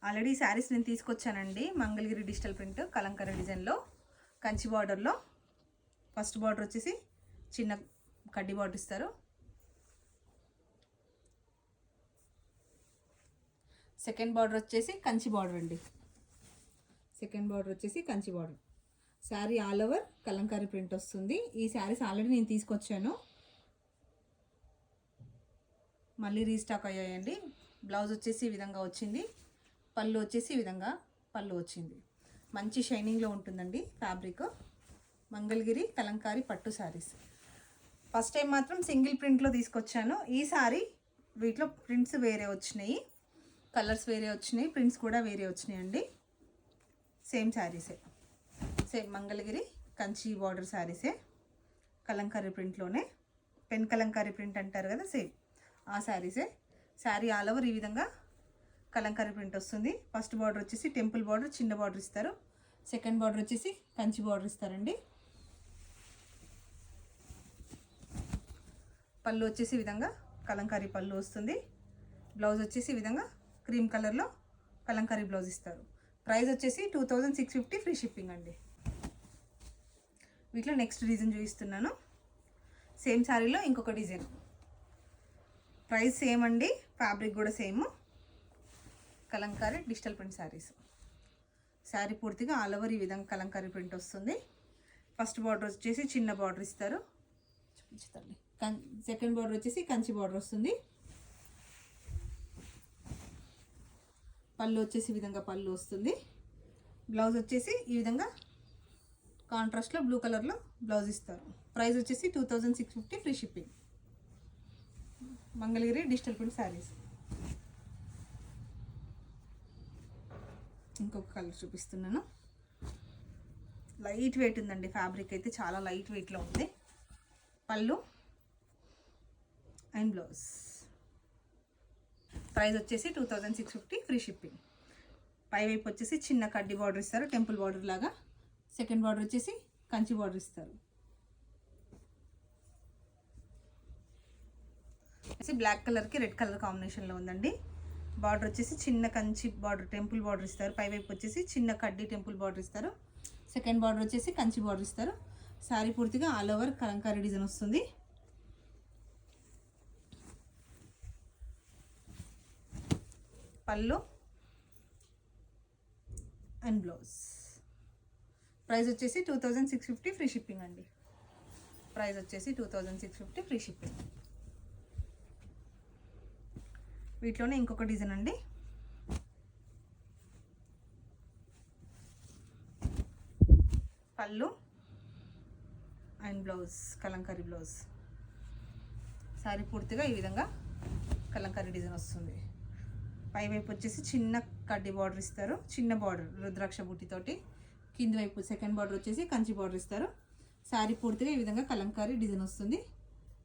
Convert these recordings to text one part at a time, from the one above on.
Already saris నేను తీసుకొచ్చానండి. Mangalagiri digital print Kalamkari డిజైన్లో కంచి బార్డర్లో. ఫస్ట్ బార్డర్ వచ్చేసి చిన్న కడ్డీ బార్డర్ ఇస్తారు. సెకండ్ బార్డర్ వచ్చేసి కంచి బార్డర్ అండి. సెకండ్ బార్డర్ వచ్చేసి Kanchi border. Sari all over Kalamkari print వస్తుంది. ఈ శారీస్ ఆల్రెడీ నేను తీసుకొచ్చాను, మళ్ళీ రీస్టాక్ అయ్యాయండి. బ్లౌజ్ వచ్చేసి ఈ విధంగా వచ్చింది. పళ్ళు వచ్చేసి ఈ విధంగా పళ్ళు వచ్చింది. మంచి షైనింగ్లో ఉంటుందండి ఫ్యాబ్రిక్. మంగళగిరి కలంకారీ పట్టు శారీస్. ఫస్ట్ టైం మాత్రం సింగిల్ ప్రింట్లో తీసుకొచ్చాను. ఈసారి వీటిలో ప్రింట్స్ వేరే వచ్చినాయి, కలర్స్ వేరే వచ్చినాయి, ప్రింట్స్ కూడా వేరే వచ్చినాయి అండి. సేమ్ శారీసే, సేమ్ మంగళగిరి కంచి బార్డర్ శారీసే, కలంకారీ ప్రింట్లోనే. పెన్ కలంకారీ ప్రింట్ అంటారు కదా, సేమ్ ఆ శారీసే. శారీ ఆల్ ఓవర్ ఈ విధంగా కలంకారీ ప్రింట్ వస్తుంది. ఫస్ట్ బార్డర్ వచ్చేసి టెంపుల్ బార్డర్, చిన్న బార్డర్ ఇస్తారు. సెకండ్ బార్డర్ వచ్చేసి కంచి బార్డర్ ఇస్తారండి. పళ్ళు వచ్చేసి ఈ విధంగా కలంకారీ పళ్ళు వస్తుంది. బ్లౌజ్ వచ్చేసి ఈ విధంగా క్రీమ్ కలర్లో కలంకారీ బ్లౌజ్ ఇస్తారు. ప్రైస్ వచ్చేసి 2650 ఫ్రీ షిప్పింగ్ అండి. వీటిలో నెక్స్ట్ డిజైన్ చూపిస్తున్నాను. సేమ్ శారీలో ఇంకొక డిజైన్. ప్రైస్ సేమ్ అండి, ఫ్యాబ్రిక్ కూడా same. Kalamkari digital print saris. Sari పూర్తిగా ఆల్ ఓవర్ ఈ విధంగా కలంకారీ ప్రింట్ వస్తుంది. ఫస్ట్ బార్డర్ వచ్చేసి చిన్న బార్డర్ ఇస్తారు. చూపించుతాండి. సెకండ్ బార్డర్ వచ్చేసి కంచి బార్డర్ వస్తుంది. పళ్ళు వచ్చేసి ఈ విధంగా పళ్ళు వస్తుంది. బ్లౌజ్ వచ్చేసి ఈ విధంగా కాంట్రాస్ట్లో బ్లూ కలర్లో బ్లౌజ్ ఇస్తారు. ప్రైస్ వచ్చేసి 2650 free shipping. Mangalagiri digital print saris. ఇంకొక కలర్ చూపిస్తున్నాను. లైట్ వెయిట్ ఉందండి ఫ్యాబ్రిక్ అయితే, చాలా లైట్ వెయిట్లో ఉంది. పళ్ళు అండ్ బ్లౌజ్. ప్రైస్ వచ్చేసి 2650 ఫ్రీ షిప్పింగ్. పై వైపు వచ్చేసి చిన్న కడ్డీ బార్డర్ ఇస్తారు, టెంపుల్ బార్డర్ లాగా. సెకండ్ బార్డర్ వచ్చేసి కంచి బార్డర్ ఇస్తారు. బ్లాక్ కలర్కి రెడ్ కలర్ కాంబినేషన్లో ఉందండి. బార్డర్ వచ్చేసి చిన్న కంచి బార్డర్, టెంపుల్ బార్డర్ ఇస్తారు. పై వైపు వచ్చేసి చిన్న కడ్డీ టెంపుల్ బార్డర్ ఇస్తారు. సెకండ్ బార్డర్ వచ్చేసి కంచి బార్డర్ ఇస్తారు. శారీ పూర్తిగా ఆల్ ఓవర్ కలంకారీ డిజైన్ వస్తుంది. పళ్ళు అండ్ బ్లౌజ్. ప్రైస్ వచ్చేసి 2650 ఫ్రీ షిప్పింగ్ అండి. ప్రైస్ వచ్చేసి 2650 ఫ్రీ షిప్పింగ్. వీటిలోనే ఇంకొక డిజైన్ అండి. పళ్ళు and blouse Kalamkari blouse. Sari పూర్తిగా ఈ విధంగా కలంకారీ డిజైన్ వస్తుంది. పై వైపు వచ్చేసి చిన్న కడ్డీ బార్డర్ ఇస్తారు, చిన్న బార్డర్ రుద్రాక్ష బుట్టితోటి. కింది వైపు సెకండ్ బార్డర్ వచ్చేసి కంచి బార్డర్ ఇస్తారు. శారీ పూర్తిగా ఈ విధంగా కలంకారీ డిజైన్ వస్తుంది.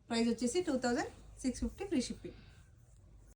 ప్రైస్ వచ్చేసి 2650 ఫ్రీ షిప్పింగ్.